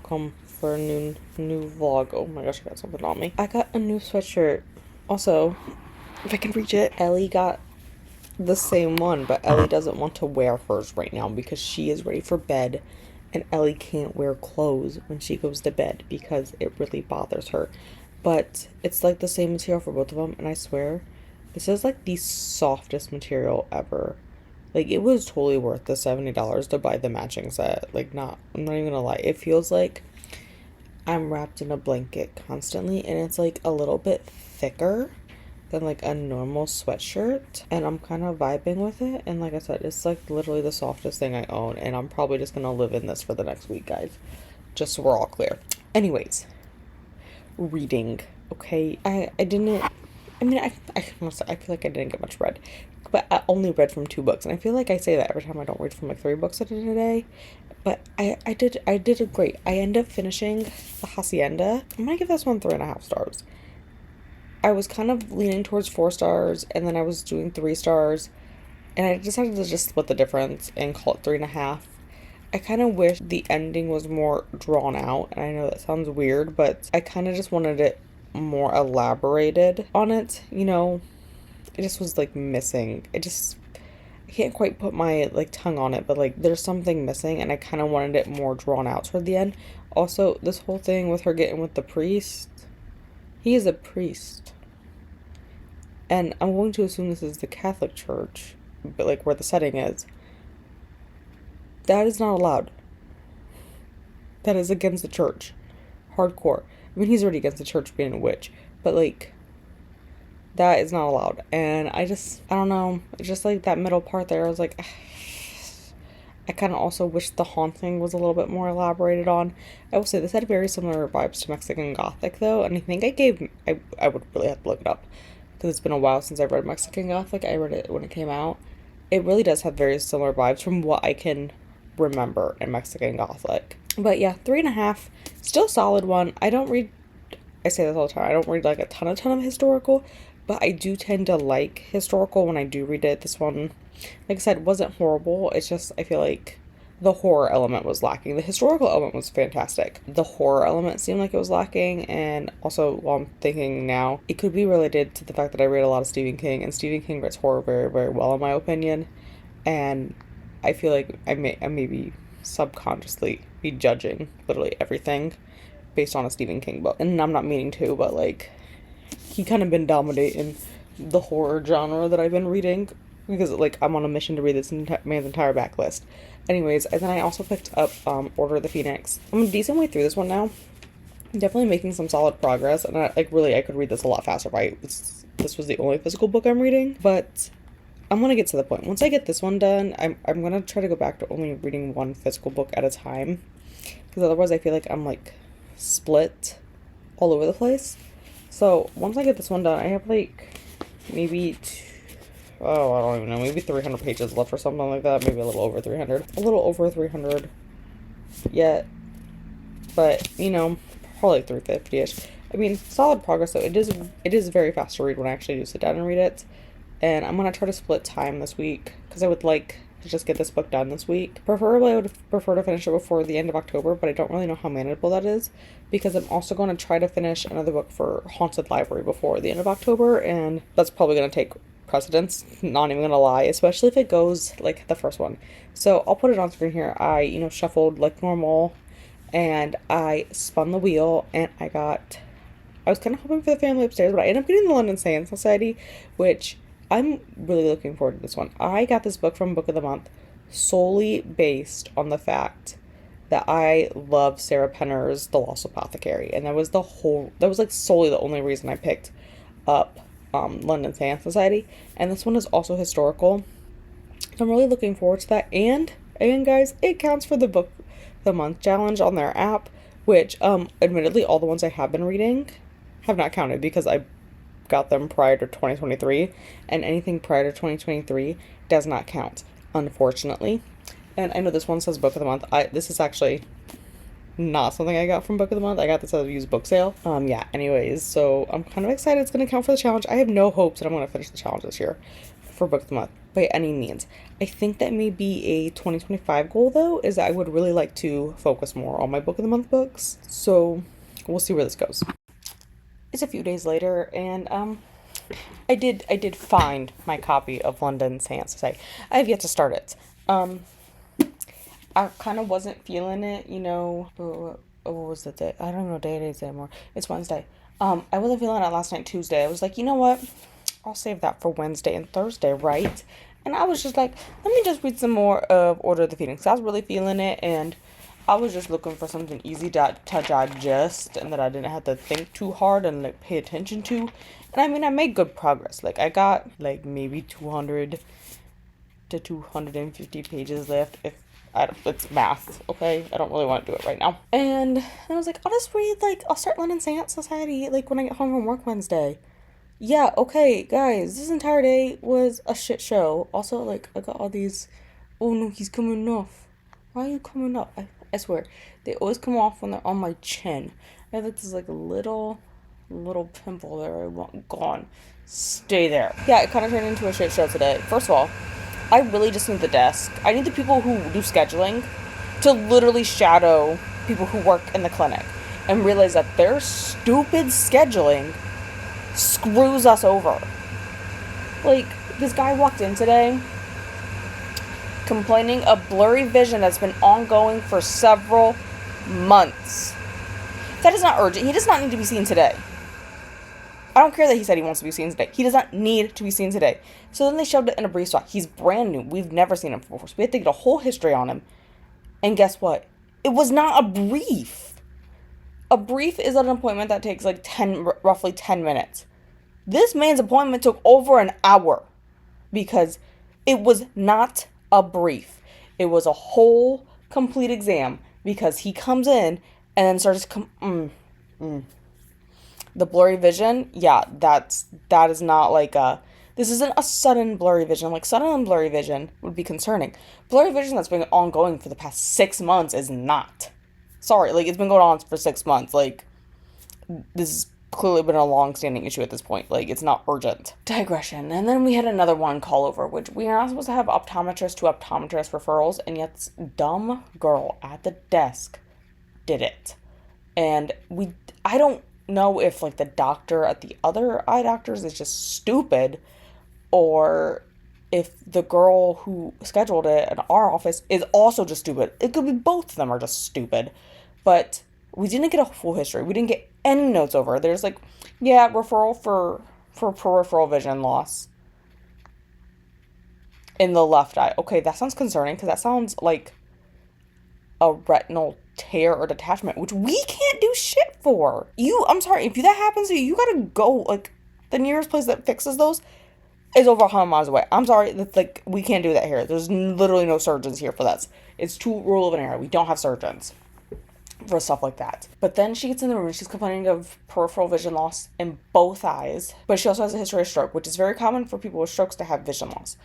welcome for a new vlog. Oh my gosh, I got something on me. I got a new sweatshirt. Also, if I can reach it, Ellie got the same one, but Ellie doesn't want to wear hers right now because she is ready for bed, and Ellie can't wear clothes when she goes to bed because it really bothers her. But it's like the same material for both of them, and I swear, this is like the softest material ever. Like, it was totally worth the $70 to buy the matching set. Like, I'm not even gonna lie. It feels like I'm wrapped in a blanket constantly, and it's like a little bit thicker than like a normal sweatshirt, and I'm kind of vibing with it. And like I said, it's like literally the softest thing I own, and I'm probably just gonna live in this for the next week, guys. Just so we're all clear. Anyways, reading. Okay, I didn't. I mean, I feel like I didn't get much read, but I only read from 2 books, and I feel like I say that every time I don't read from like 3 books a day. But I did it great. I ended up finishing The Hacienda. I'm gonna give this one 3.5 stars. I was kind of leaning towards 4 stars, and then I was doing 3 stars, and I decided to just split the difference and call it 3.5. I kind of wish the ending was more drawn out, and I know that sounds weird, but I kind of just wanted it more elaborated on it, you know. It just was like missing. I can't quite put my like tongue on it, but like there's something missing, and I kind of wanted it more drawn out toward the end. Also, this whole thing with her getting with the priest, he is a priest, and I'm going to assume this is the Catholic Church, but like where the setting is, that is not allowed. That is against the church, hardcore. I mean, he's already against the church being a witch, but like, that is not allowed. And I don't know, just like that middle part there, I was like, I kind of also wish the haunting was a little bit more elaborated on. I will say this had very similar vibes to Mexican Gothic though, and I think I would really have to look it up because it's been a while since I read Mexican Gothic. I read it when it came out. It really does have very similar vibes from what I can remember in Mexican Gothic. But yeah, 3.5, still a solid one. I say this all the time, I don't read like a ton of historical, but I do tend to like historical when I do read it. This one, like I said, wasn't horrible. It's just, I feel like the horror element was lacking. The historical element was fantastic. The horror element seemed like it was lacking, and also, while I'm thinking now, it could be related to the fact that I read a lot of Stephen King, and Stephen King writes horror very, very well in my opinion, and I feel like I maybe subconsciously be judging literally everything based on a Stephen King book. And I'm not meaning to, but like, he kind of been dominating the horror genre that I've been reading because like I'm on a mission to read this man's entire backlist. Anyways, and then I also picked up Order of the Phoenix. I'm a decent way through this one now. I'm definitely making some solid progress, and I could read this a lot faster if this was the only physical book I'm reading. But I'm gonna get to the point. Once I get this one done, I'm gonna try to go back to only reading one physical book at a time, because otherwise I feel like I'm like split all over the place. So once I get this one done, I have like maybe I don't even know, maybe 300 pages left or something like that. Maybe a little over 300. A little over 300 yet, but you know, probably 350-ish. I mean, solid progress though. It is very fast to read when I actually do sit down and read it. And I'm gonna try to split time this week because I would like to just get this book done this week. Preferably, I would prefer to finish it before the end of October, but I don't really know how manageable that is because I'm also going to try to finish another book for Haunted Library before the end of October, and that's probably going to take precedence, not even going to lie, especially if it goes like the first one. So I'll put it on screen here. I, shuffled like normal, and I spun the wheel, and I was kind of hoping for the family upstairs, but I ended up getting the London Science Society, which I'm really looking forward to this one. I got this book from Book of the Month solely based on the fact that I love Sarah Penner's The Lost Apothecary, and that was like solely the only reason I picked up London Science Society. And this one is also historical, so I'm really looking forward to that. And guys, it counts for the Book of the Month challenge on their app, which admittedly all the ones I have been reading have not counted because I got them prior to 2023, and anything prior to 2023 does not count, unfortunately. And I know this one says Book of the Month. This is actually not something I got from Book of the Month. I got this at a used book sale. Yeah, anyways, so I'm kind of excited it's going to count for the challenge. I have no hopes that I'm going to finish the challenge this year for Book of the Month by any means. I think that may be a 2025 goal, though, is that I would really like to focus more on my Book of the Month books. So we'll see where this goes. It's a few days later, and I did find my copy of London Sans Society. I have yet to start it. I kind of wasn't feeling it, you know. What was the day? I don't know what day it is anymore. It's Wednesday. I wasn't feeling it last night, Tuesday. I was like, you know what? I'll save that for Wednesday and Thursday, right? And I was just like, let me just read some more of Order of the Phoenix. I was really feeling it, and I was just looking for something easy to digest and that I didn't have to think too hard and like pay attention to. And I mean, I made good progress. Like, I got like maybe 200 to 250 pages left. If it's math, okay? I don't really want to do it right now. And I was like, I'll just read, like, I'll start London Sans Society, like, when I get home from work Wednesday. Yeah, okay, guys, this entire day was a shit show. Also, like, I got all these, oh no, he's coming off. Why are you coming up? I swear, they always come off when they're on my chin. I have, like, this, like, little pimple there. I want gone. Stay there. Yeah, it kind of turned into a shit show today. First of all, I really just need the desk. I need the people who do scheduling to literally shadow people who work in the clinic and realize that their stupid scheduling screws us over. Like, this guy walked in today complaining of blurry vision that's been ongoing for several months. That is not urgent. He does not need to be seen today. I don't care that he said he wants to be seen today. He does not need to be seen today. So then they shoved it in a brief spot. He's brand new. We've never seen him before. So we had to get a whole history on him. And guess what? It was not a brief. A brief is an appointment that takes like roughly 10 minutes. This man's appointment took over an hour because it was not a brief. It was a whole complete exam because he comes in and then starts the blurry vision, yeah, that is not like this isn't a sudden blurry vision. Like, sudden blurry vision would be concerning. Blurry vision that's been ongoing for the past 6 months is not. Sorry, like, it's been going on for 6 months. Like, this has clearly been a long-standing issue at this point. Like, it's not urgent. Digression. And then we had another one call over, which we are not supposed to have optometrist to optometrist referrals, and yet this dumb girl at the desk did it. And I don't know if, like, the doctor at the other eye doctors is just stupid, or if the girl who scheduled it at our office is also just stupid. It could be both of them are just stupid. But we didn't get a full history. We didn't get any notes over. There's like, yeah, referral for peripheral vision loss in the left eye. Okay, that sounds concerning because that sounds like a retinal tear or detachment, which we can't do shit for. I'm sorry, if that happens to you, you gotta go. Like, the nearest place that fixes those is over 100 miles away. I'm sorry, that's like, we can't do that here. There's literally no surgeons here for that. It's too rural of an area. We don't have surgeons for stuff like that. But then she gets in the room and she's complaining of peripheral vision loss in both eyes, but she also has a history of stroke, which is very common for people with strokes to have vision loss.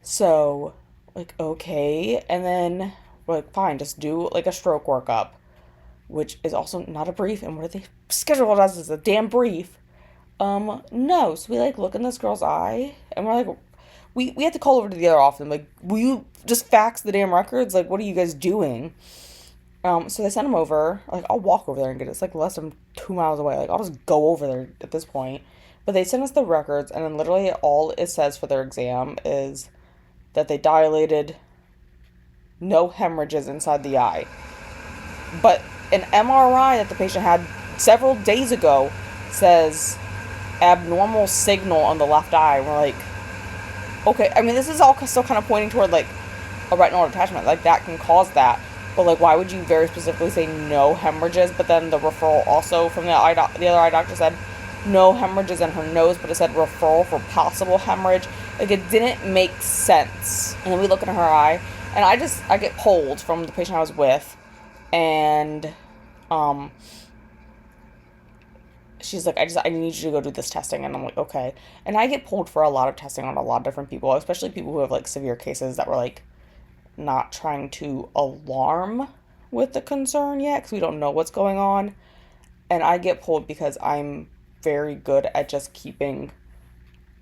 So, like, okay, and then we're like, fine, just do like a stroke workup, which is also not a brief. And what do they schedule as is a damn brief? No. So we like look in this girl's eye and we're like, we had to call over to the other office. Like, will you just fax the damn records? Like, what are you guys doing? So they sent him over. Like, I'll walk over there and get it. It's like less than 2 miles away. Like, I'll just go over there at this point. But they sent us the records, and then literally all it says for their exam is that they dilated, no hemorrhages inside the eye. But an MRI that the patient had several days ago says abnormal signal on the left eye. We're like, okay, I mean, this is all still kind of pointing toward, like, a retinal detachment. Like, that can cause that. But, like, why would you very specifically say no hemorrhages? But then the referral also from the other eye doctor said no hemorrhages in her nose, but it said referral for possible hemorrhage. Like, it didn't make sense. And then we look in her eye, and I get pulled from the patient I was with, and, she's like, I need you to go do this testing. And I'm like, okay. And I get pulled for a lot of testing on a lot of different people, especially people who have, like, severe cases that were, like, not trying to alarm with the concern yet because we don't know what's going on. And I get pulled because I'm very good at just keeping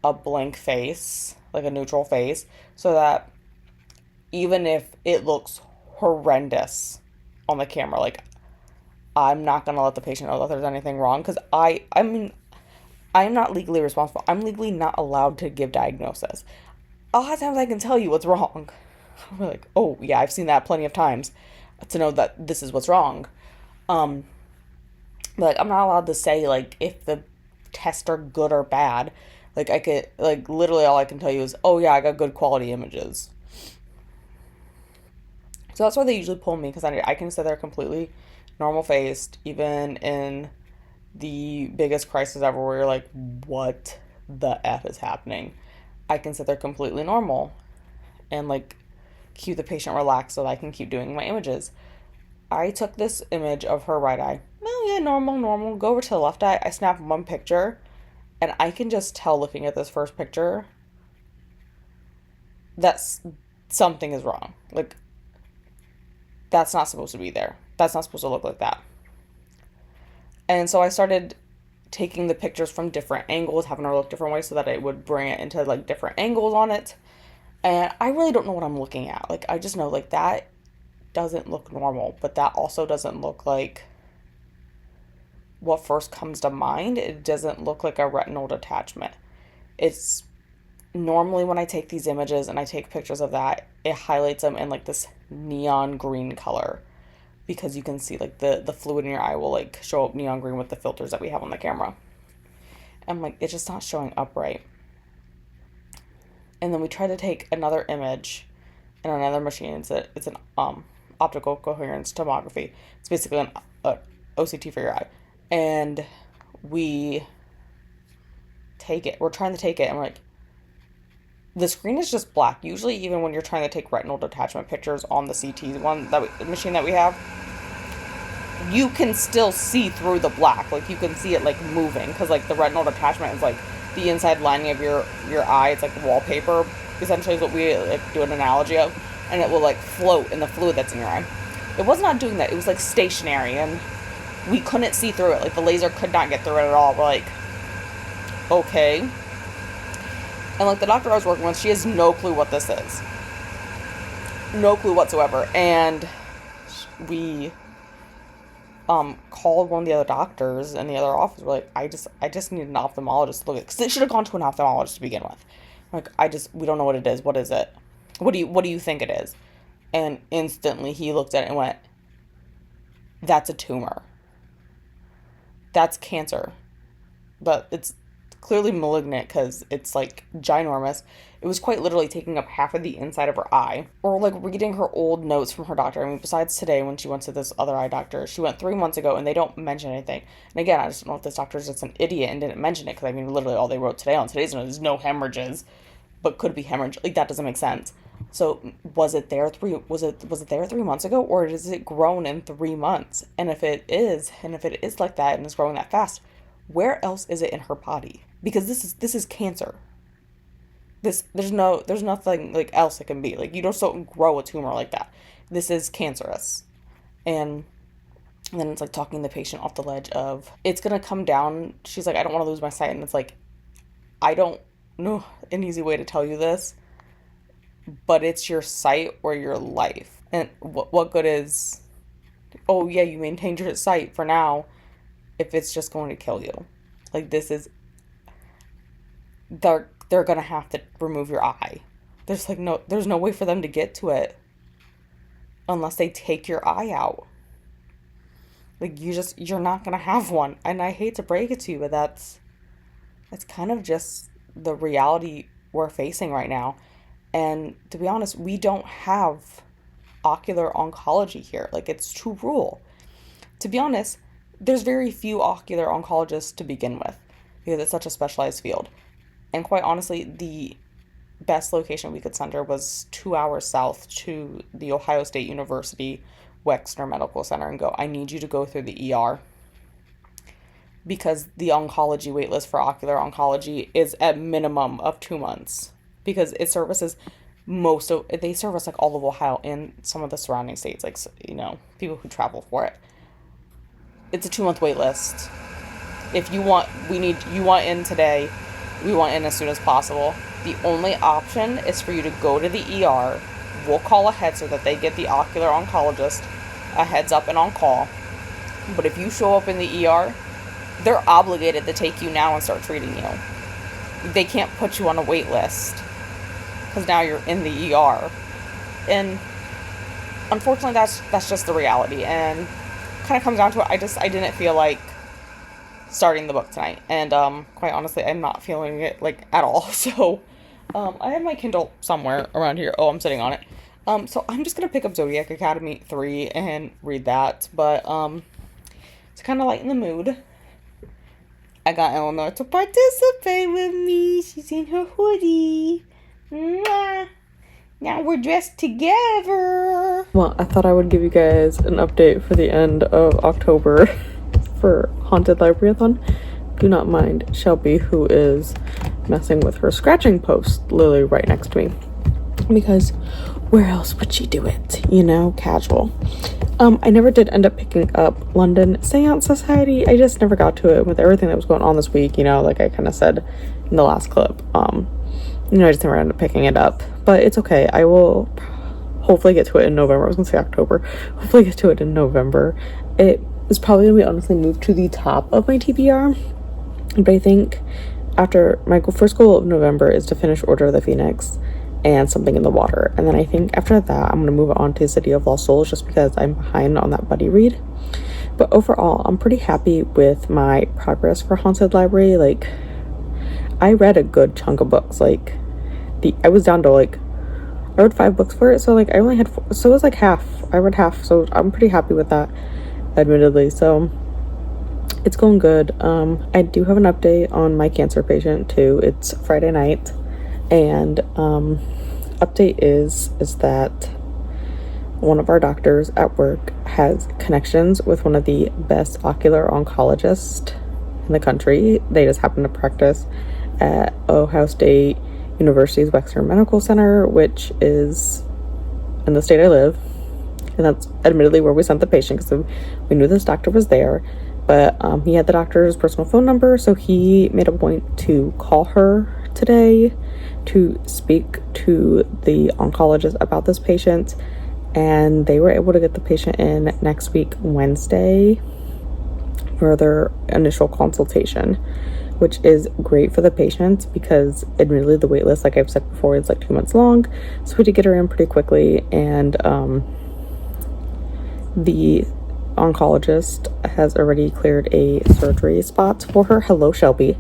a blank face, like a neutral face, so that even if it looks horrendous on the camera, like I'm not gonna let the patient know that there's anything wrong because I mean I'm not legally responsible. I'm legally not allowed to give diagnosis. A lot of times I can tell you what's wrong. I'm like, oh yeah, I've seen that plenty of times to know that this is what's wrong. Um, but like I'm not allowed to say like if the tests are good or bad. Like I could like literally all I can tell you is, oh yeah, I got good quality images. So that's why they usually pull me because I can sit there completely normal faced, even in the biggest crisis ever where you're like, what the F is happening? I can sit there completely normal and like keep the patient relaxed so that I can keep doing my images. I took this image of her right eye. Oh yeah, normal, normal. Go over to the left eye. I snap one picture and I can just tell looking at this first picture that something is wrong. Like, that's not supposed to be there. That's not supposed to look like that. And so I started taking the pictures from different angles, having her look different ways so that it would bring it into like different angles on it. And I really don't know what I'm looking at. Like, I just know like that doesn't look normal, but that also doesn't look like what first comes to mind. It doesn't look like a retinal detachment. It's normally when I take these images and I take pictures of that, it highlights them in like this neon green color because you can see like the fluid in your eye will like show up neon green with the filters that we have on the camera. I'm like, it's just not showing up right. And then we try to take another image in another machine. It's an optical coherence tomography. It's basically an OCT for your eye. And we take it. We're trying to take it and we're like, the screen is just black. Usually, even when you're trying to take retinal detachment pictures on the CT machine that we have, you can still see through the black. Like you can see it like moving because like the retinal detachment is like the inside lining of your eye. It's like wallpaper. Essentially, is what we like do an analogy of, and it will like float in the fluid that's in your eye. It was not doing that. It was like stationary, and we couldn't see through it. Like the laser could not get through it at all. We're like, okay. And like the doctor I was working with, she has no clue what this is. No clue whatsoever. And we called one of the other doctors in the other office. We're like, I just need an ophthalmologist to look at it. Because they should have gone to an ophthalmologist to begin with. Like, we don't know what it is. What is it? What do you think it is? And instantly he looked at it and went, that's a tumor. That's cancer. But it's clearly malignant because it's like ginormous. It was quite literally taking up half of the inside of her eye. Or like reading her old notes from her doctor. I mean, besides today when she went to this other eye doctor, she went 3 months ago and they don't mention anything. And again, I just don't know if this doctor is just an idiot and didn't mention it because I mean, literally all they wrote today on today's note is no hemorrhages, but could be hemorrhage. Like that doesn't make sense. So was it there 3 months ago, or is it grown in 3 months? And if it is like that and it's growing that fast, where else is it in her body? Because this is cancer. There's nothing like else it can be. Like you don't grow a tumor like that. This is cancerous. And then it's like talking the patient off the ledge of it's gonna come down. She's like, I don't want to lose my sight, and it's like, I don't know an easy way to tell you this, but it's your sight or your life. And what good is, oh yeah, you maintained your sight for now if it's just going to kill you. Like this is, they're gonna have to remove your eye. There's no way for them to get to it unless they take your eye out. Like you're not gonna have one. And I hate to break it to you, but that's kind of just the reality we're facing right now. And to be honest, we don't have ocular oncology here. Like it's too rural. To be honest, there's very few ocular oncologists to begin with because it's such a specialized field. And quite honestly, the best location we could send her was 2 hours south to the Ohio State University Wexner Medical Center and go, I need you to go through the ER because the oncology waitlist for ocular oncology is at minimum of 2 months because it services they service like all of Ohio and some of the surrounding states, like, you know, people who travel for it. It's a 2-month wait list. If you want in today, we want in as soon as possible. The only option is for you to go to the ER. We'll call ahead so that they get the ocular oncologist a heads up and on call. But if you show up in the ER, they're obligated to take you now and start treating you. They can't put you on a wait list because now you're in the ER. And unfortunately, that's just the reality. And kind of comes down to it. I didn't feel like starting the book tonight, and quite honestly, I'm not feeling it like at all. So I have my Kindle somewhere around here. Oh, I'm sitting on it. So I'm just gonna pick up Zodiac Academy 3 and read that. But to kind of lighten the mood, I got Eleanor to participate with me. She's in her hoodie. Mwah. Now we're dressed together. Well, I thought I would give you guys an update for the end of October for Haunted Libraryathon. Do not mind Shelby, who is messing with her scratching post literally right next to me. Because where else would she do it? You know, casual. I never did end up picking up London Seance Society. I just never got to it with everything that was going on this week, you know, like I kind of said in the last clip. You know, I just never ended up picking it up. But it's okay. I will hopefully get to it in November. I was going to say October. Hopefully get to it in November. It is probably going to be honestly moved to the top of my TBR. But I think after my first goal of November is to finish Order of the Phoenix and Something in the Water. And then I think after that, I'm going to move on to City of Lost Souls just because I'm behind on that buddy read. But overall, I'm pretty happy with my progress for Haunted Library. Like, I read a good chunk of books. Like, I was down to I read 5 books for it, so like I only had 4, so it was like half. I read half, so I'm pretty happy with that, admittedly. So it's going good. I do have an update on my cancer patient too. It's Friday night, and update is that one of our doctors at work has connections with one of the best ocular oncologists in the country. They just happen to practice at Ohio State University's Wexner Medical Center, which is in the state I live, and that's admittedly where we sent the patient because we knew this doctor was there. But he had the doctor's personal phone number, so he made a point to call her today to speak to the oncologist about this patient, and they were able to get the patient in next week Wednesday for their initial consultation, which is great for the patient because admittedly the wait list, like I've said before, is like 2 months long. So we did get her in pretty quickly, and the oncologist has already cleared a surgery spot for her. Hello, Shelby.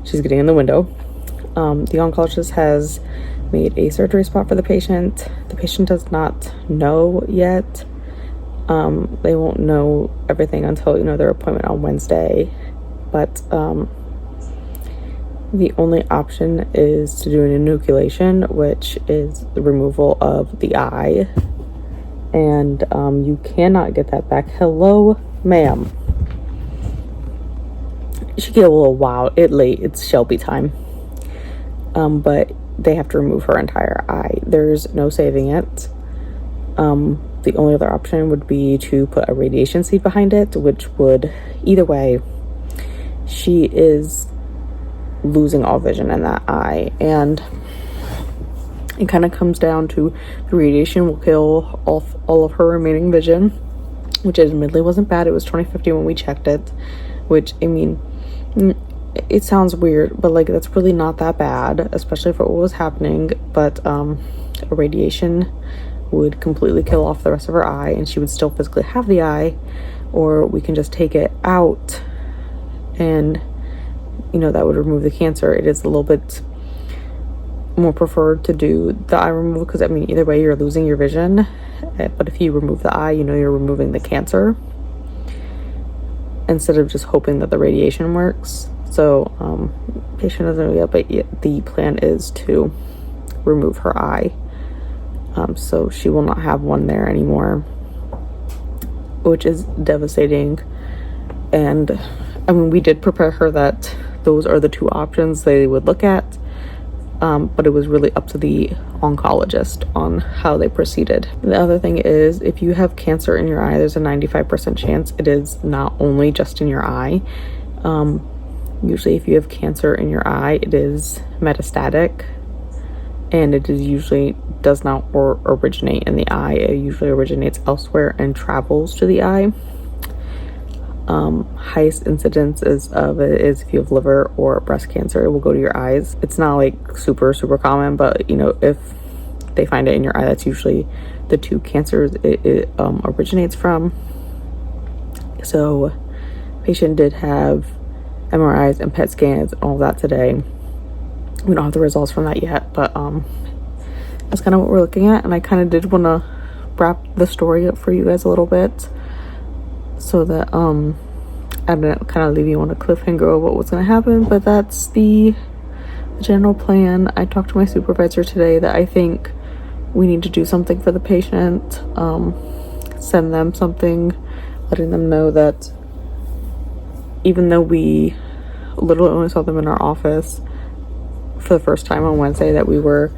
She's getting in the window. The oncologist has made a surgery spot for the patient. The patient does not know yet. They won't know everything until, you know, their appointment on Wednesday. But the only option is to do an inoculation, which is the removal of the eye. And you cannot get that back. Hello, ma'am. She get a little wild. It's Shelby time. But they have to remove her entire eye. There's no saving it. The only other option would be to put a radiation seed behind it, which would, either way, she is losing all vision in that eye. And it kind of comes down to the radiation will kill all of her remaining vision, which admittedly wasn't bad. It was 20/50 when we checked it, which, I mean, it sounds weird, but like that's really not that bad, especially for what was happening. But a radiation would completely kill off the rest of her eye, and she would still physically have the eye, or we can just take it out and, you know, that would remove the cancer. It is a little bit more preferred to do the eye removal because, I mean, either way you're losing your vision, but if you remove the eye, you know, you're removing the cancer instead of just hoping that the radiation works. So patient doesn't know yet, but the plan is to remove her eye, so she will not have one there anymore, which is devastating. And I mean, we did prepare her that those are the two options they would look at. but it was really up to the oncologist on how they proceeded. The other thing is, if you have cancer in your eye, there's a 95% chance it is not only just in your eye. Usually if you have cancer in your eye, it is metastatic, and it is usually does not originate in the eye. It usually originates elsewhere and travels to the eye. Highest incidence of it is if you have liver or breast cancer, it will go to your eyes. It's not like super common, but you know, if they find it in your eye, that's usually the two cancers it originates from. So patient did have MRIs and PET scans and all of that today. We don't have the results from that yet, but that's kind of what we're looking at. And I kind of did want to wrap the story up for you guys a little bit, so that I didn't kind of leave you on a cliffhanger of what was going to happen. But that's the general plan. I talked to my supervisor today that I think we need to do something for the patient, send them something, letting them know that even though we literally only saw them in our office for the first time on Wednesday, that we were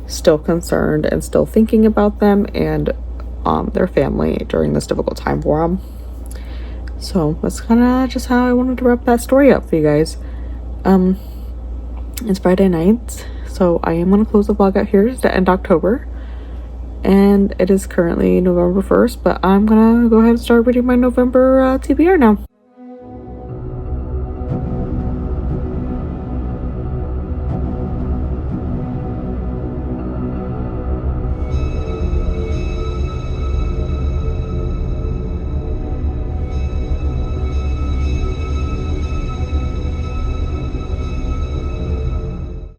still concerned and still thinking about them and their family during this difficult time for them. So that's kind of just how I wanted to wrap that story up for you guys. It's Friday night, so I am going to close the vlog out here to end October. And it is currently November 1st, but I'm going to go ahead and start reading my November TBR now.